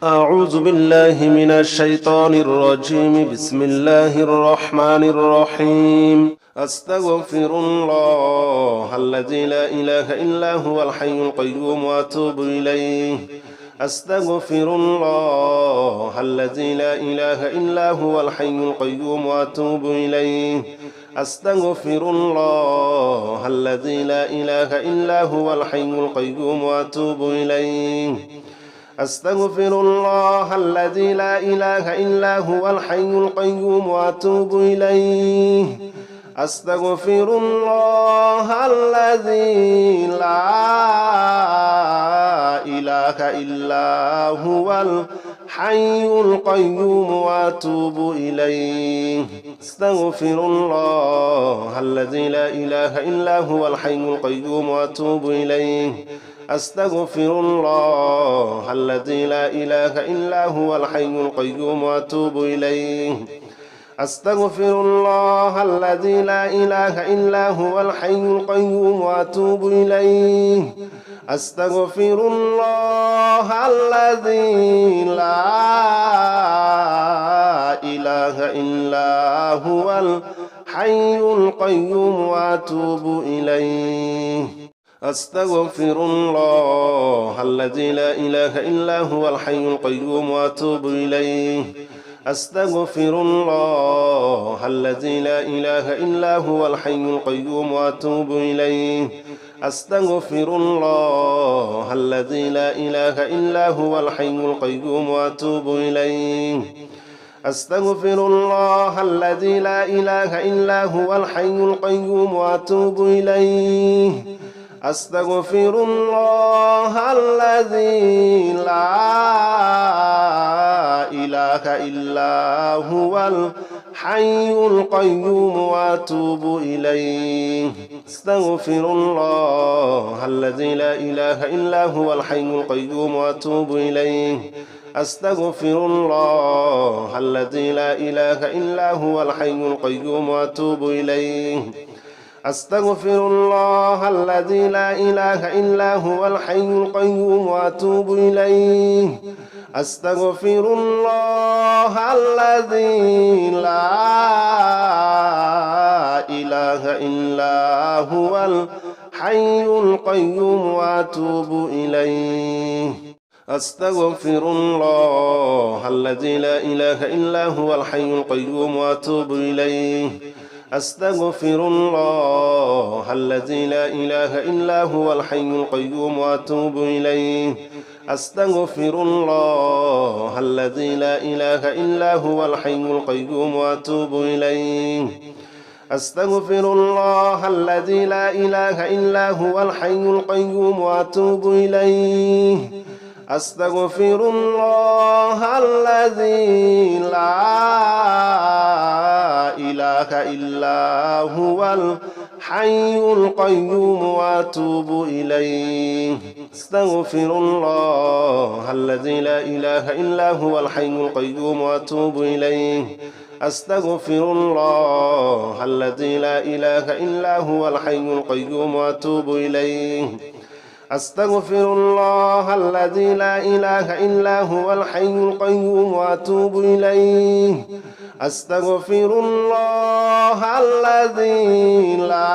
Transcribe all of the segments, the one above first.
أعوذ بالله من الشيطان الرجيم. بسم الله الرحمن الرحيم. أستغفر الله الذي لا إله إلا هو الحي القيوم وأتوب إليه. أستغفر الله الذي لا إله إلا هو الحي القيوم وأتوب إليه. أستغفر الله الذي لا إله إلا هو الحي القيوم وأتوب إليه. أستغفر الله الذي لا إله إلا هو الحي القيوم وأتوب إليه. أستغفر الله الذي لا إله إلا هو الحي القيوم وأتوب إليه. أستغفر الله الذي لا إله إلا هو الحي القيوم وأتوب إليه. أستغفر الله الذي لا إله إلا هو الحي القيوم وأتوب إليه. أستغفر الله الذي لا إله إلا هو الحي القيوم وأتوب إليه. أستغفر الله الذي لا إله إلا هو الحي القيوم وأتوب إليه. أستغفر الله الذي لا إله إلا هو الحي القيوم وأتوب إليه. أستغفر الله الذي لا إله إلا هو الحي القيوم وأتوب إليه. أستغفر الله الذي لا إله إلا هو الحي القيوم وأتوب إليه. أستغفر الله الذي لا إله إلا هو الحي القيوم وأتوب إليه. أستغفر الله الذي لا إله إلا هو الحي القيوم وأتوب إليه. أستغفر الله الذي لا إله إلا هو الحي القيوم وأتوب إليه. أستغفر الله الذي لا إله إلا هو الحي القيوم وأتوب إليه. أستغفر الله الذي لا إله إلا هو الحي القيوم وأتوب إليه. أستغفر الله الذي لا إله إلا هو الحي القيوم وأتوب إليه. أستغفر الله الذي لا إله إلا هو الحي القيوم وأتوب إليه. أستغفر الله الذي لا إله إلا هو الحي القيوم وأتوب إليه. أستغفر الله الذي لا إله إلا هو الحي القيوم وأتوب إليه. أستغفر الله الذي لا إله إلا هو الحي القيوم وأتوب إليه. أستغفر الله الذي لا إله إلا هو الحي القيوم وأتوب إليه. أستغفر الله الذي لا إله إلا هو الحي القيوم وأتوب إليه. أستغفر الله الذي لا إله إلا هو الحي القيوم وأتوب إليه. أستغفر الله الذي لا إله إلا هو الحي القيوم وأتوب إليه. أستغفر الله الذي لا إله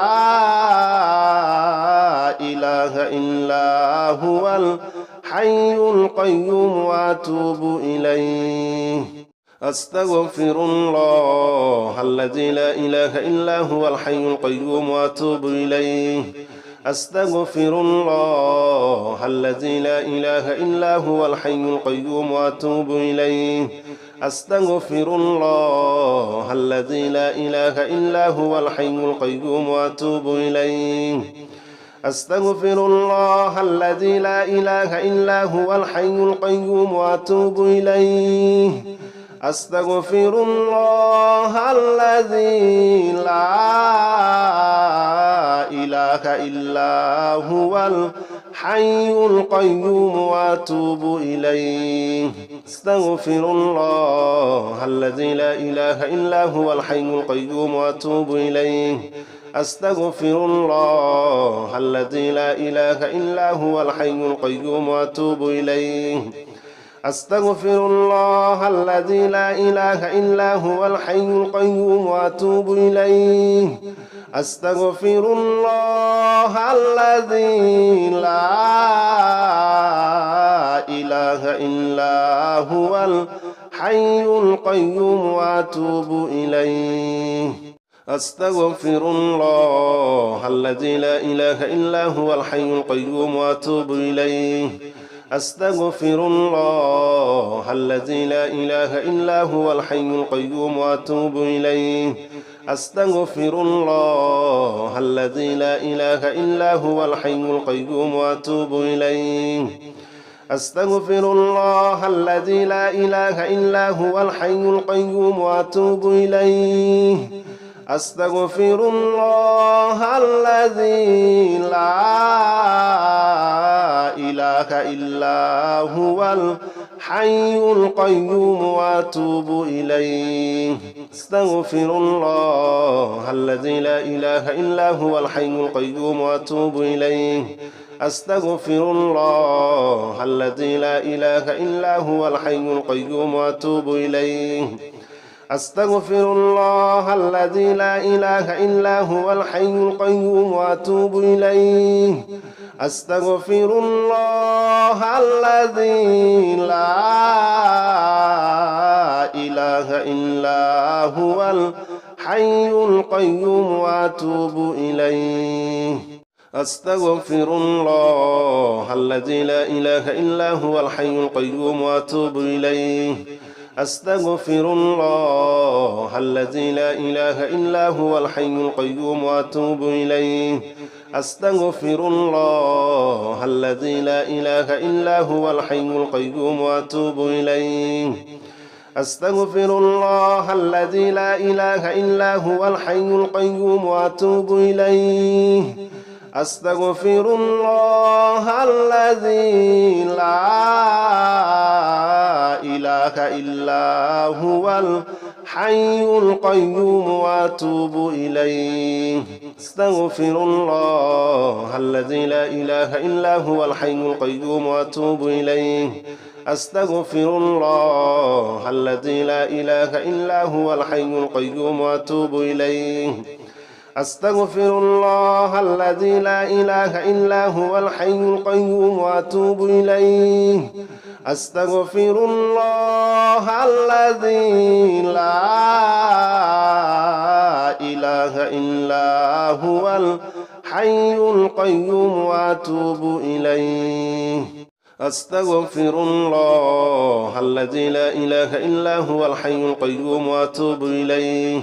إلا هو الحي القيوم وأتوب إليه. أستغفر الله الذي لا إله إلا هو الحي القيوم وأتوب إليه. أستغفر الله الذي لا إله إلا هو الحي القيوم وأتوب إليه. أستغفر الله الذي لا إله إلا هو الحي القيوم وأتوب إليه. أستغفر الله الذي لا إله إلا هو الحي القيوم وأتوب إليه. أستغفر الله الذي لا إله إلا هو الحي القيوم وأتوب إليه. أستغفر الله الذي لا إله إلا هو الحي القيوم وأتوب إليه. أستغفر الله الذي لا إله إلا هو الحي القيوم وأتوب إليه. أستغفر الله الذي لا إله إلا هو الحي القيوم وأتوب إليه أستغفر الله الذي لا إله إلا هو الحي القيوم وأتوب إليه أستغفر الله الذي لا إله إلا هو الحي القيوم وأتوب إليه أستغفر الله الذي لا إله إلا هو الحي القيوم وأتوب إليه أستغفر الله الذي لا إله إلا هو الحي القيوم وأتوب إليه أستغفر الله الذي لا إله إلا هو الحي القيوم وأتوب إليه أستغفر الله الذي لا إله إلا هو الحي القيوم وأتوب إليه أستغفر الله الذي لا إله إلا هو الحي القيوم وأتوب إليه أستغفر الله الذي لا إله إلا هو الحي القيوم وأتوب إليه أستغفر الله الذي لا إله إلا هو الحي القيوم وأتوب إليه أستغفر الله الذي لا إله إلا هو الحي القيوم وأتوب إليه أستغفر الله الذي لا إله إلا هو الحي القيوم وأتوب إليه أستغفر الله الذي لا إله إلا هو الحي القيوم وأتوب إليه أستغفر الله الذي لا إله إلا هو الحي القيوم وأتوب إليه أستغفر الله الذي لا إله إلا هو الحي القيوم وأتوب إليه أستغفر الله الذي لا إله إلا هو الحي القيوم وأتوب إليه أستغفر الله الذي لا إله إلا هو الحي القيوم وأتوب إليه أستغفر الله الذي لا إله إلا هو الحي القيوم وأتوب إليه أستغفر الله الذي لا إله إلا هو الحي القيوم وأتوب إليه أستغفر الله الذي لا إله إلا هو الحي القيوم وأتوب إليه أستغفر الله الذي لا إله إلا هو الحي القيوم وأتوب إليه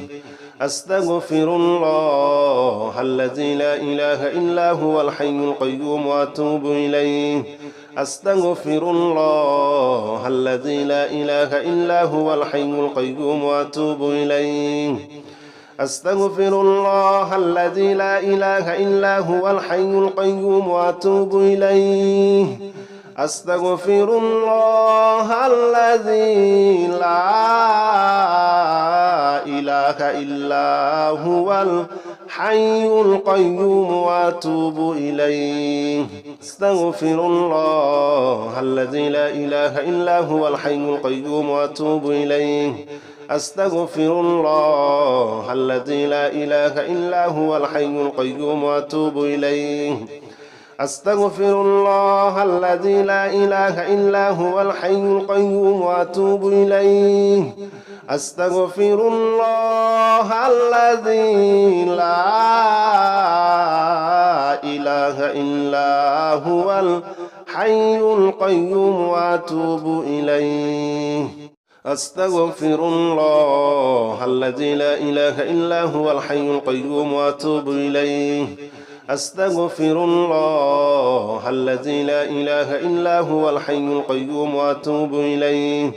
أستغفر الله الذي لا إله إلا هو الحي القيوم وأتوب إليه أستغفر الله الذي لا إله إلا هو الحي القيوم وأتوب إليه أستغفر الله الذي لا إله إلا هو الحي القيوم وأتوب إليه أستغفر الله الذي لا إله إلا هو الحي القيوم وأتوب إليه أستغفر الله الذي لا إله إلا هو الحي القيوم وأتوب إليه أستغفر الله الذي لا إله إلا هو الحي القيوم وأتوب إليه أستغفر الله الذي لا إله إلا هو الحي القيوم وأتوب إليه أستغفر الله الذي لا إله إلا هو الحي القيوم وأتوب إليه أستغفر الله الذي لا إله إلا هو الحي القيوم وأتوب إليه أستغفر الله الذي لا إله إلا هو الحي القيوم وأتوب إليه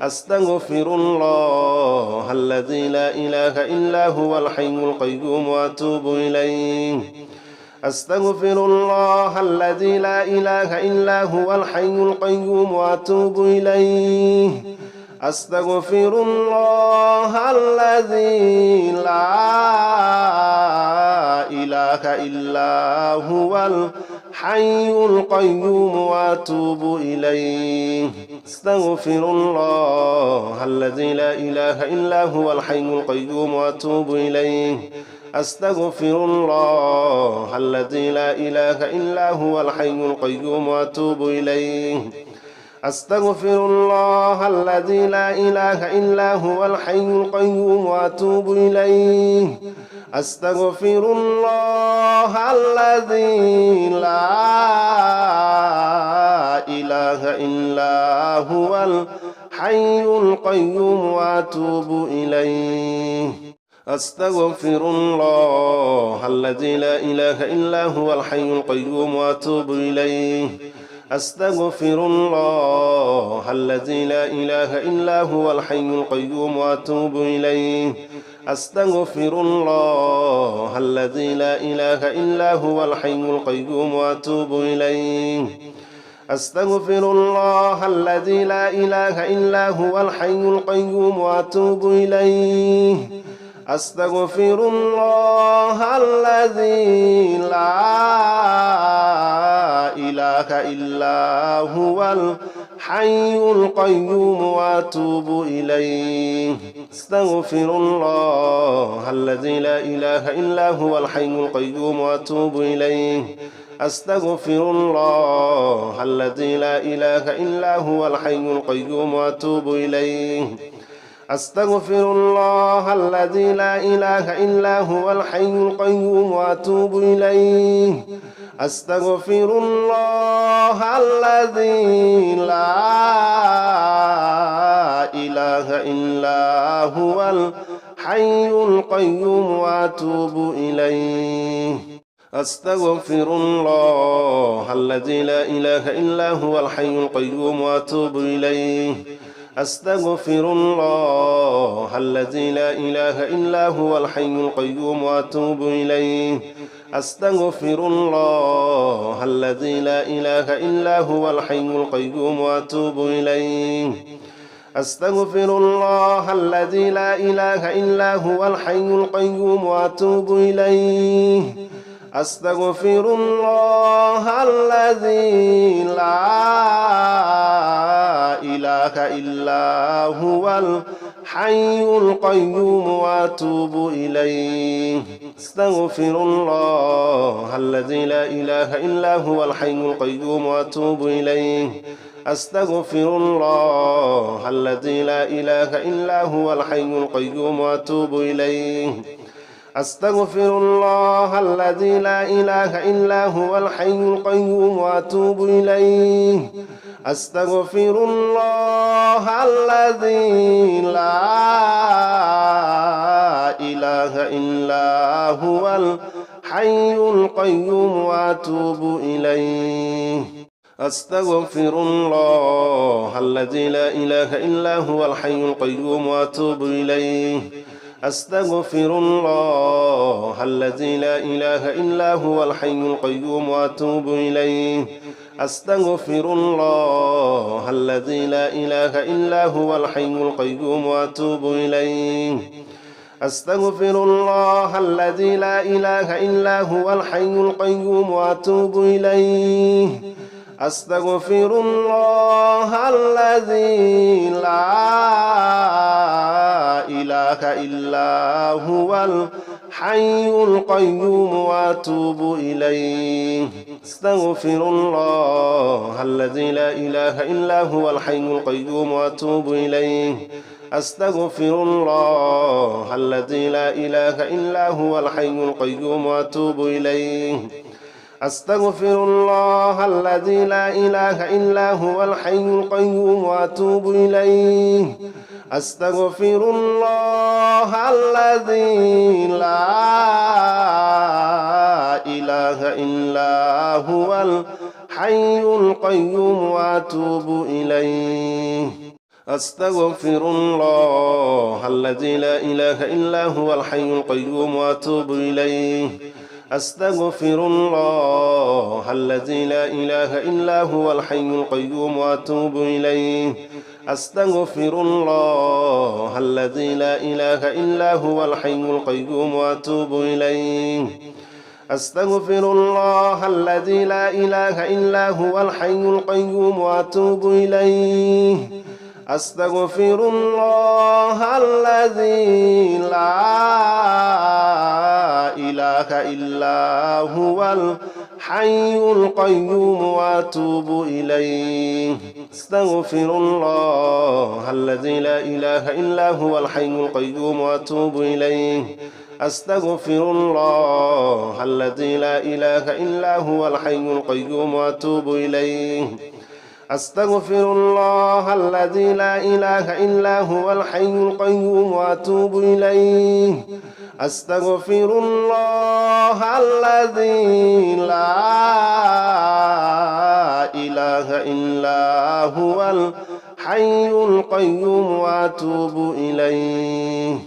أستغفر الله الذي لا إله إلا هو الحي القيوم وأتوب إليه أستغفر الله الذي لا إله إلا هو الحي القيوم وأتوب إليه أستغفر الله الذي لا إله إلا هو الحي القيوم وأتوب إليه أستغفر الله الذي لا إله إلا هو الحي القيوم وأتوب إليه أستغفر الله الذي لا إله إلا هو الحي القيوم وأتوب إليه أستغفر الله الذي لا إله إلا هو الحي القيوم وأتوب إليه أستغفر الله الذي لا إله إلا هو الحي القيوم وأتوب إليه أستغفر الله الذي لا إله إلا هو الحي القيوم وأتوب إليه أستغفر الله الذي لا إله إلا هو الحي القيوم وأتوب إليه أستغفر الله الذي لا إله إلا هو الحي القيوم وأتوب إليه أستغفر الله الذي لا إله إلا هو الحي القيوم وأتوب إليه أستغفر الله الذي لا إله إلا هو الحي القيوم وأتوب إليه أستغفر الله الذي لا إله إلا هو الحي القيوم وأتوب إليه أستغفر الله الذي لا إله إلا هو الحي القيوم وأتوب إليه أستغفر الله الذي لا إله إلا هو الحي القيوم وأتوب إليه أستغفر الله الذي لا إله إلا هو الحي القيوم وأتوب إليه أستغفر الله الذي لا إله إلا هو الحي القيوم وأتوب إليه أستغفر الله الذي لا إله إلا هو الحي القيوم وأتوب إليه أستغفر الله الذي لا إله إلا هو الحي القيوم وأتوب إليه أستغفر الله الذي لا إله إلا هو الحي القيوم وأتوب إليه أستغفر الله الذي لا إله إلا هو الحي القيوم وأتوب إليه أستغفر الله الذي لا إله إلا هو الحي القيوم وأتوب إليه أستغفر الله الذي لا إله إلا هو الحي القيوم وأتوب إليه أستغفر الله الذي لا إله إلا هو الحي القيوم وأتوب إليه أستغفر الله الذي لا إله إلا هو الحي القيوم وأتوب إليه أستغفر الله الذي لا إله إلا هو الحي القيوم وأتوب إليه أستغفر الله الذي لا إله إلا هو الحي القيوم وأتوب إليه أستغفر الله الذي لا إله إلا هو الحي القيوم وأتوب إليه أستغفر الله الذي لا إله إلا هو الحي القيوم وأتوب إليه أستغفر الله الذي لا إله إلا هو الحي القيوم وأتوب إليه أستغفر الله الذي لا إله إلا هو الحي القيوم وأتوب إليه أستغفر الله الذي لا إله إلا هو الحي القيوم وأتوب إليه أستغفر الله الذي لا إله إلا هو الحي القيوم وأتوب إليه أستغفر الله الذي لا إله إلا هو الحي القيوم وأتوب إليه أستغفر الله الذي لا إله إلا هو الحي القيوم وأتوب إليه أستغفر الله الذي لا إله إلا هو الحي القيوم وأتوب إليه أستغفر الله الذي لا إله إلا هو الحي القيوم وأتوب إليه أستغفر الله الذي لا إله إلا هو الحي القيوم وأتوب إليه أستغفر الله الذي لا إله إلا هو الحي القيوم وأتوب إليه أستغفر الله الذي لا إله إلا هو الحي القيوم وأتوب إليه أستغفر الله الذي لا إله إلا هو الحي القيوم وأتوب إليه أستغفر الله الذي لا إله إلا هو الحي القيوم وأتوب إليه أستغفر الله الذي لا إله إلا هو الحي القيوم وأتوب إليه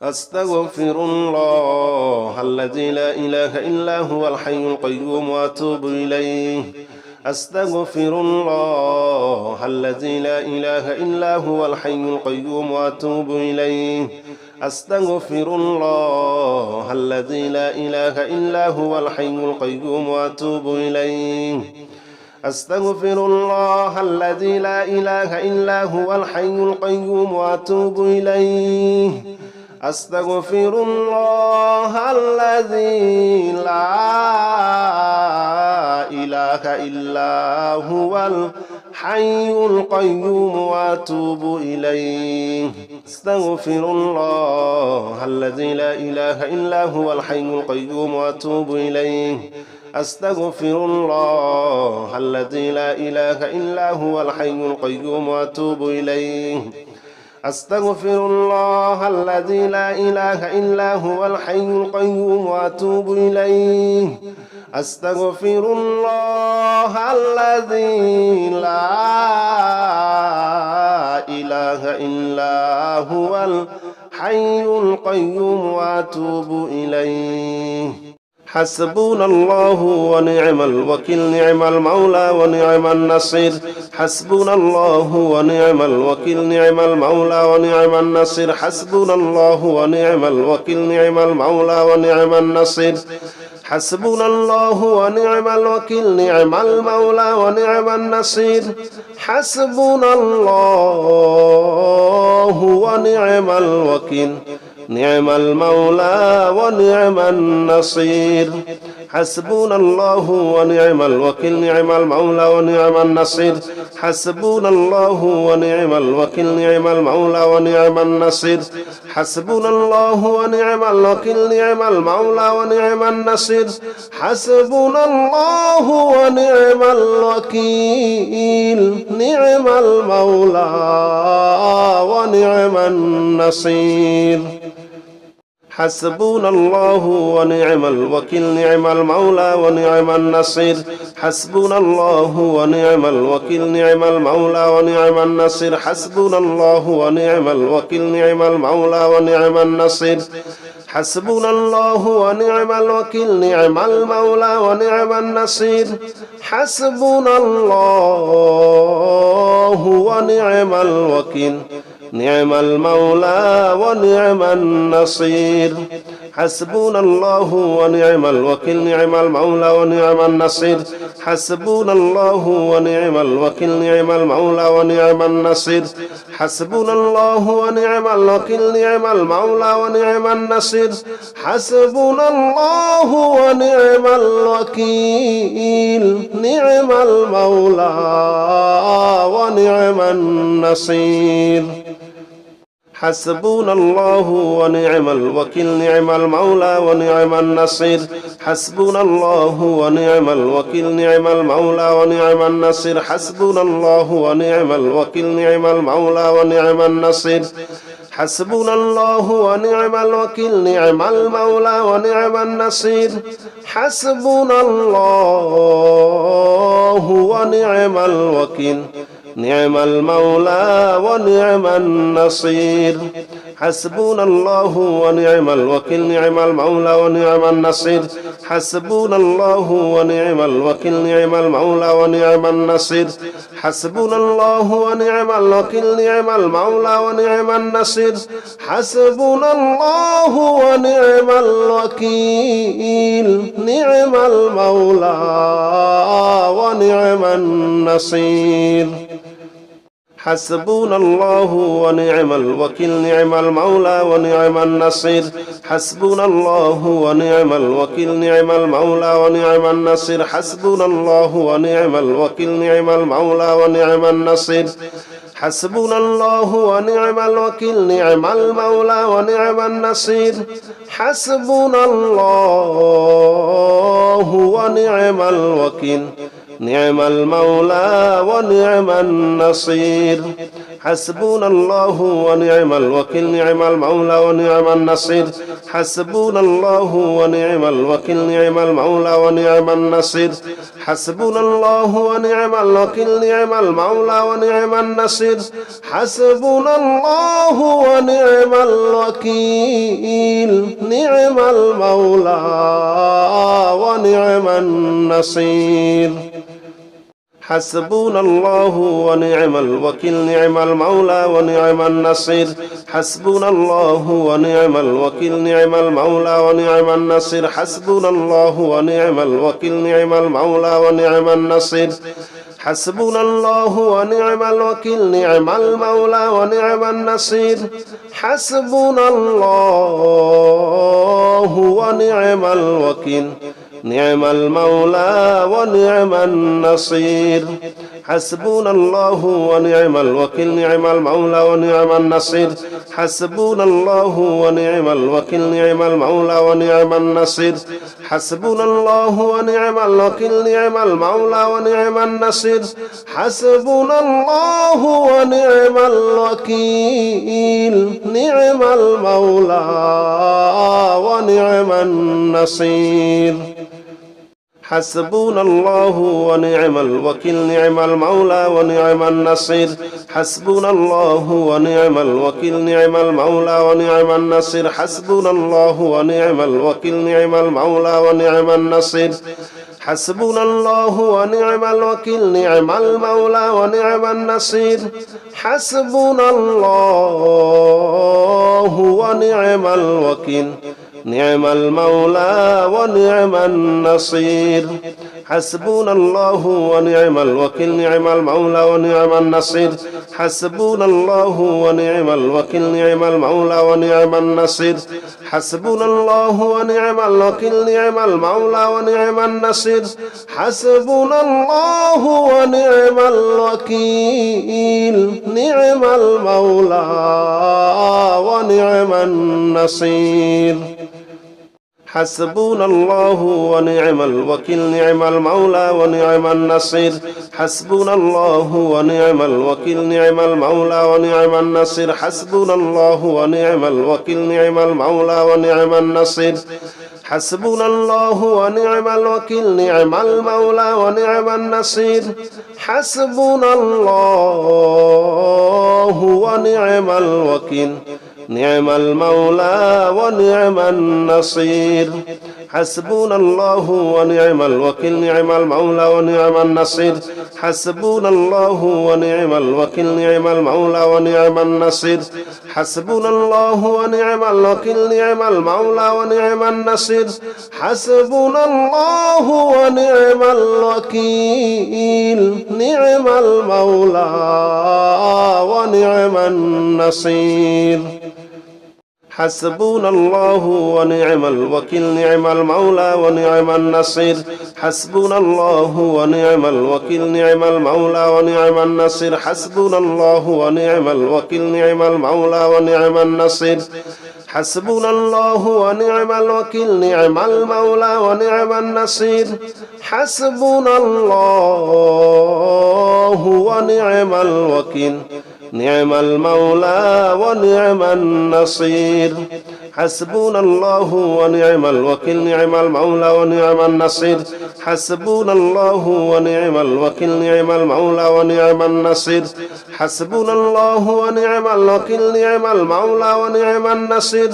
أستغفر الله الذي لا إله إلا هو الحي القيوم وأتوب إليه أستغفر الله الذي لا إله إلا هو الحي القيوم وأتوب إليه أستغفر الله الذي لا إله إلا هو الحي القيوم وأتوب إليه أستغفر الله الذي لا إله إلا هو الحي القيوم وأتوب إليه أستغفر الله الذي لا إله إلا هو الحي القيوم وأتوب إليه أستغفر الله الذي لا إله إلا هو الحي القيوم وأتوب إليه أستغفر الله الذي لا إله إلا هو الحي القيوم وأتوب إليه أستغفر الله الذي لا إله إلا هو الحي القيوم وأتوب إليه أستغفر الله الذي لا إله إلا هو الحي القيوم وأتوب إليه حسبنا الله ونعم الوكيل نعم المولى ونعم النصير حسبنا الله ونعم الوكيل نعم المولى ونعم النصير حسبنا الله ونعم الوكيل نعم المولى ونعم النصير حسبنا الله ونعم الوكيل نعم المولى ونعم النصير حسبنا الله ونعم الوكيل نعم المولى ونعم النصير حسبنا الله ونعم الوكيل نعم المولى ونعم النصير حسبنا الله ونعم الوكيل نعم المولى ونعم النصير حسبنا الله ونعم الوكيل نعم المولى ونعم النصير حسبنا الله ونعم الوكيل نعم المولى ونعم النصير حسبنا الله ونعم الوكيل نعم المولى ونعم النصير حسبنا الله ونعم الوكيل نعم المولى ونعم النصير حسبنا الله ونعم الوكيل نعم المولى ونعم النصير حسبنا الله ونعم الوكيل نعم المولى ونعم النصير حسبنا الله ونعم الوكيل نعم المولى ونعم النصير حسبنا الله ونعم الوكيل نعم المولى ونعم النصير حسبنا الله ونعم الوكيل نعم المولى ونعم النصير حسبنا الله ونعم الوكيل نعم المولى ونعم النصير حسبنا الله ونعم الوكيل نعم المولى ونعم النصير حسبنا الله ونعم الوكيل نعم المولى ونعم النصير حسبنا الله ونعم الوكيل نعم المولى ونعم النصير حسبنا الله ونعم الوكيل نعم المولى ونعم النصير حسبنا الله ونعم الوكيل نعم المولى ونعم النصير حسبنا الله ونعم الوكيل نعم المولى ونعم النصير حسبنا الله ونعم الوكيل نعم المولى ونعم النصير حسبنا الله ونعم الوكيل نعم المولى ونعم النصير حسبنا الله ونعم الوكيل نعم المولى ونعم النصير حسبنا الله ونعم الوكيل نعم المولى ونعم النصير حسبنا الله ونعم الوكيل نعم المولى ونعم النصير حسبنا الله ونعم الوكيل نعم المولى ونعم النصير حسبنا الله ونعم الوكيل نعم المولى ونعم النصير حسبنا الله ونعم الوكيل نعم المولى ونعم النصير حسبنا الله ونعم الوكيل نعم المولى ونعم النصير حسبنا الله ونعم الوكيل نعم المولى ونعم النصير حسبنا الله ونعم الوكيل نعم المولى ونعم النصير حسبنا الله ونعم الوكيل نعم المولى ونعم النصير حسبنا الله ونعم الوكيل نعم المولى ونعم النصير حسبنا الله ونعم الوكيل نعم المولى ونعم النصير حسبنا الله ونعم الوكيل نعم المولى ونعم النصير حسبنا الله ونعم الوكيل نعم المولى ونعم النصير حسبنا الله ونعم الوكيل نعم المولى ونعم النصير حسبنا الله ونعم الوكيل نعم المولى ونعم النصير حسبنا الله ونعم الوكيل نعم المولى ونعم النصير حسبنا الله ونعم الوكيل نعم المولى ونعم النصير حسبنا الله ونعم الوكيل نعم المولى ونعم النصير حسبنا الله ونعم الوكيل نعم المولى ونعم النصير حسبنا الله ونعم الوكيل نعم المولى ونعم النصير حسبنا الله ونعم الوكيل نعم المولى ونعم النصير حسبنا الله ونعم الوكيل نعم المولى ونعم النصير حسبنا الله ونعم الوكيل نعم المولى ونعم النصير حسبنا الله ونعم الوكيل نعم المولى ونعم النصير حسبنا الله ونعم الوكيل نعم المولى ونعم النصير حسبنا الله ونعم الوكيل نعم المولى ونعم النصير حسبنا الله ونعم الوكيل نعم المولى ونعم النصير حسبنا الله ونعم الوكيل نعم المولى ونعم النصير حسبنا الله ونعم الوكيل نعم المولى ونعم النصير حسبنا الله ونعم الوكيل نعم المولى ونعم النصير حسبنا الله ونعم الوكيل نعم المولى ونعم النصير حسبنا الله ونعم الوكيل نعم المولى ونعم النصير حسبنا الله ونعم الوكيل نعم المولى ونعم النصير حسبنا الله ونعم الوكيل نعم المولى ونعم النصير حسبنا الله ونعم الوكيل نعم المولى ونعم النصير حسبنا الله ونعم الوكيل نعم المولى ونعم النصير حسبنا الله ونعم الوكيل نعم المولى ونعم النصير حسبنا الله ونعم الوكيل نعم المولى ونعم النصير حسبنا الله ونعم الوكيل نعم المولى ونعم النصير حسبنا الله ونعم الوكيل نعم المولى ونعم النصير حسبنا الله ونعم الوكيل نعم المولى ونعم النصير حسبنا الله ونعم الوكيل نعم المولى ونعم النصير حسبنا الله ونعم الوكيل نعم المولى ونعم النصير حسبنا الله ونعم الوكيل نعم المولى ونعم النصير حسبنا الله ونعم الوكيل نعم المولى ونعم النصير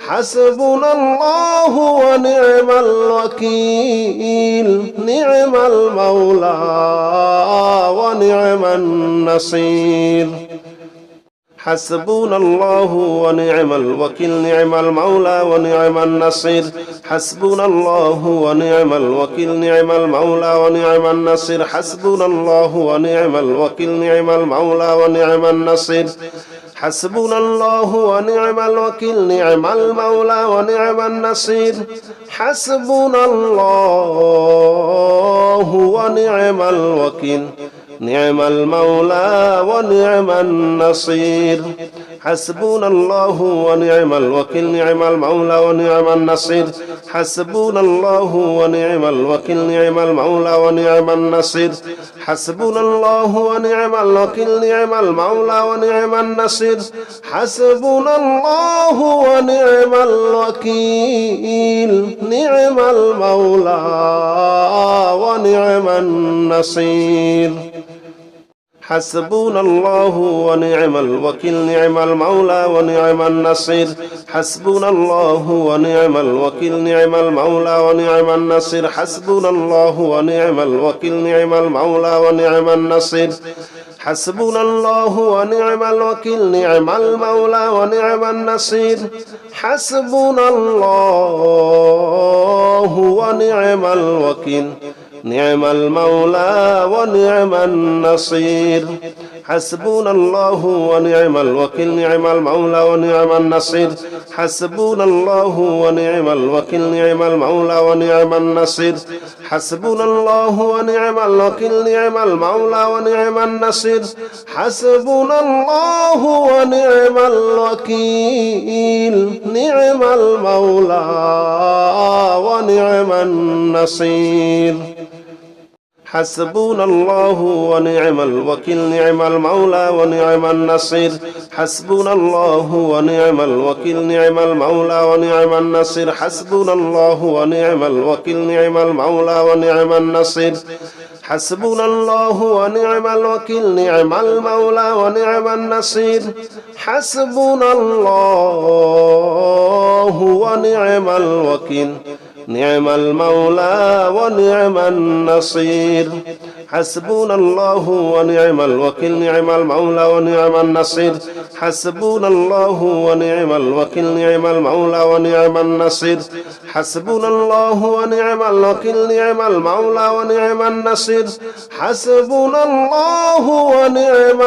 حسبنا الله ونعم الوكيل نعم المولى ونعم النصير حسبنا الله ونعم الوكيل نعم المولى ونعم النصير حسبنا الله ونعم الوكيل نعم المولى ونعم النصير حسبنا الله ونعم الوكيل نعم المولى ونعم النصير حسبنا الله ونعم الوكيل نعم المولى ونعم النصير حسبنا الله ونعم الوكيل نعم المولى ونعم النصير حسبنا الله ونعم الوكيل نعم المولى ونعم النصير حسبنا الله ونعم الوكيل نعم المولى ونعم النصير حسبنا الله ونعم الوكيل نعم المولى ونعم النصير حسبنا الله ونعم الوكيل نعم المولى ونعم النصير حسبنا الله ونعم الوكيل نعم المولى ونعم النصير حسبنا الله ونعم الوكيل نعم المولى ونعم النصير حسبنا الله ونعم الوكيل نعم المولى ونعم النصير حسبنا الله ونعم الوكيل نعم المولى ونعم النصير حسبنا الله ونعم الوكيل نعم المولى ونعم النصير حسبنا الله ونعم الوكيل نعم المولى ونعم النصير حسبنا الله ونعم الوكيل نعم المولى ونعم النصير حسبنا الله ونعم الوكيل نعم المولى ونعم النصير حسبنا الله ونعم الوكيل نعم المولى ونعم النصير حسبنا الله ونعم الوكيل نعم المولى ونعم النصير حسبنا الله ونعم الوكيل نعم المولى ونعم النصير حسبنا الله ونعم الوكيل نعم المولى ونعم النصير حسبنا الله ونعم الوكيل نعم المولى ونعم النصير حسبنا الله ونعم الوكيل نعم المولى ونعم النصير حسبنا الله ونعم الوكيل نعم المولى ونعم النصير حسبنا الله ونعم الوكيل نعم المولى ونعم النصير حسبنا الله ونعم الوكيل نعم المولى ونعم النصير حسبنا الله ونعم الوكيل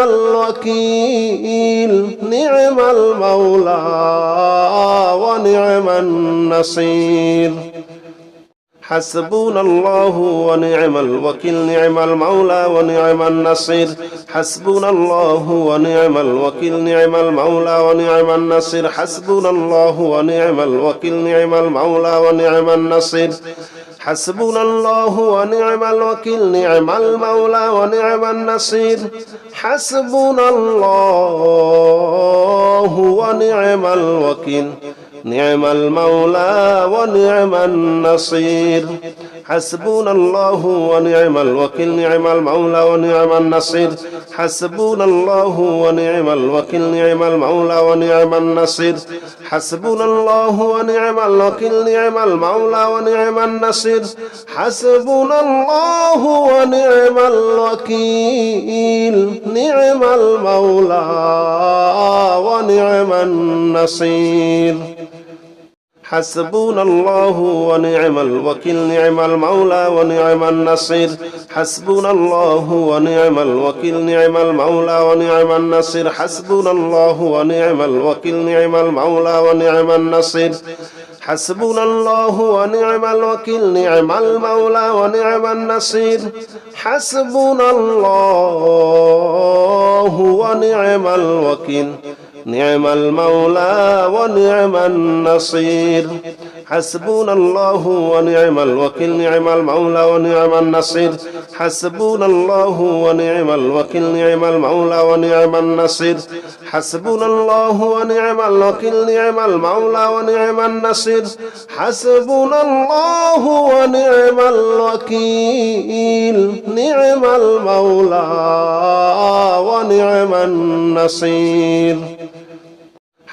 نعم المولى ونعم النصير حسبنا الله ونعم الوكيل نعم المولى ونعم النصير حسبنا الله ونعم الوكيل نعم المولى ونعم النصير حسبنا الله ونعم الوكيل نعم المولى ونعم النصير حسبنا الله ونعم الوكيل نعم المولى ونعم النصير حسبنا الله ونعم الوكيل نعم المولى ونعم النصير حسبنا الله ونعم الوكيل نعم المولى ونعم النصير حسبنا الله ونعم الوكيل نعم المولى ونعم النصير حسبنا الله ونعم الوكيل نعم المولى ونعم النصير حسبنا الله ونعم الوكيل نعم المولى ونعم النصير حسبنا الله ونعم الوكيل نعم المولى ونعم النصير حسبنا الله ونعم الوكيل نعم المولى ونعم النصير حسبنا الله ونعم الوكيل نعم المولى ونعم النصير حسبنا الله ونعم الوكيل نعم المولى ونعم النصير حسبنا الله ونعم الوكيل نعم المولى ونعم النصير حسبنا الله ونعم الوكيل نعم المولى ونعم النصير حسبنا الله ونعم الوكيل نعم المولى ونعم النصير حسبنا الله ونعم الوكيل نعم المولى ونعم النصير حسبنا الله ونعم الوكيل نعم المولى ونعم النصير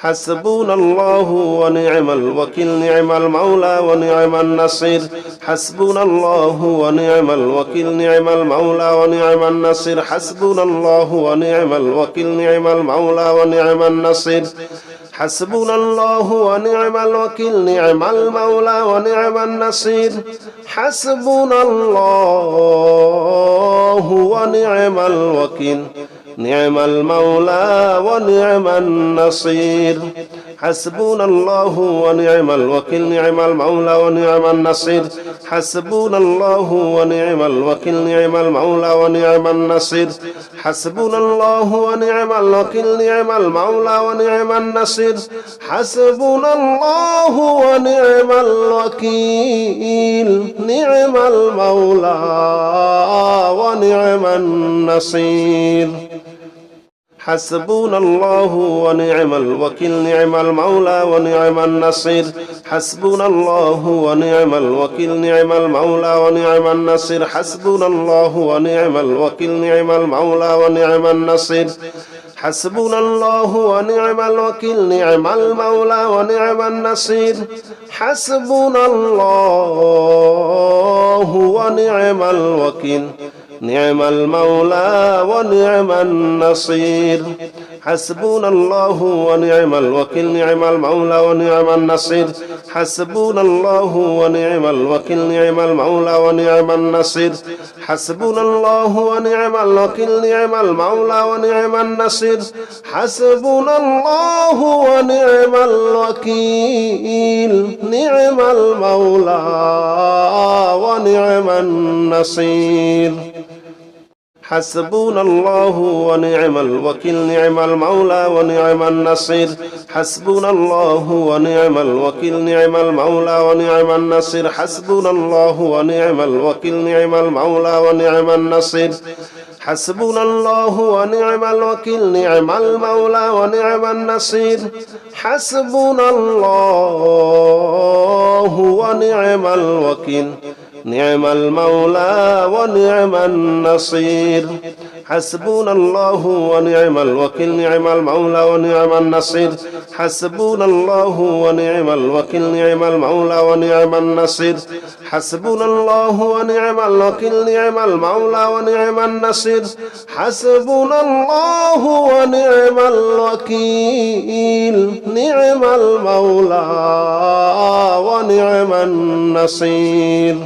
حسبنا الله ونعم الوكيل نعم المولى ونعم النصير حسبنا الله ونعم الوكيل نعم المولى ونعم النصير حسبنا الله ونعم الوكيل نعم المولى ونعم النصير حسبنا الله ونعم الوكيل نعم المولى ونعم النصير حسبنا الله ونعم الوكيل نعم المولى ونعم النصير حسبنا الله ونعم الوكيل نعم المولى ونعم النصير حسبنا الله ونعم الوكيل نعم المولى ونعم النصير حسبنا الله ونعم الوكيل نعم المولى ونعم النصير حسبنا الله ونعم الوكيل نعم المولى ونعم النصير حسبنا الله ونعم الوكيل نعم المولى ونعم النصير حسبنا الله ونعم الوكيل نعم المولى ونعم النصير حسبنا الله ونعم الوكيل نعم المولى ونعم النصير حسبنا الله ونعم الوكيل نعم المولى ونعم النصير حسبنا الله ونعم الوكيل نعم المولى ونعم النصير حسبنا الله ونعم الوكيل نعم المولى ونعم النصير حسبنا الله ونعم الوكيل نعم المولى ونعم النصير حسبنا الله ونعم الوكيل نعم المولى ونعم النصير حسبنا الله ونعم الوكيل نعم المولى ونعم النصير حسبنا الله ونعم الوكيل نعم المولى ونعم النصير حسبنا الله ونعم الوكيل نعم المولى ونعم النصير حسبنا الله ونعم الوكيل نعم المولى ونعم النصير حسبنا الله ونعم الوكيل نعم المولى ونعم النصير حسبنا الله ونعم الوكيل نعم المولى ونعم النصير حسبنا الله ونعم الوكيل نعم المولى ونعم النصير حسبنا الله ونعم الوكيل نعم المولى ونعم النصير حسبنا الله ونعم الوكيل نعم المولى ونعم النصير حسبنا الله ونعم الوكيل نعم المولى ونعم النصير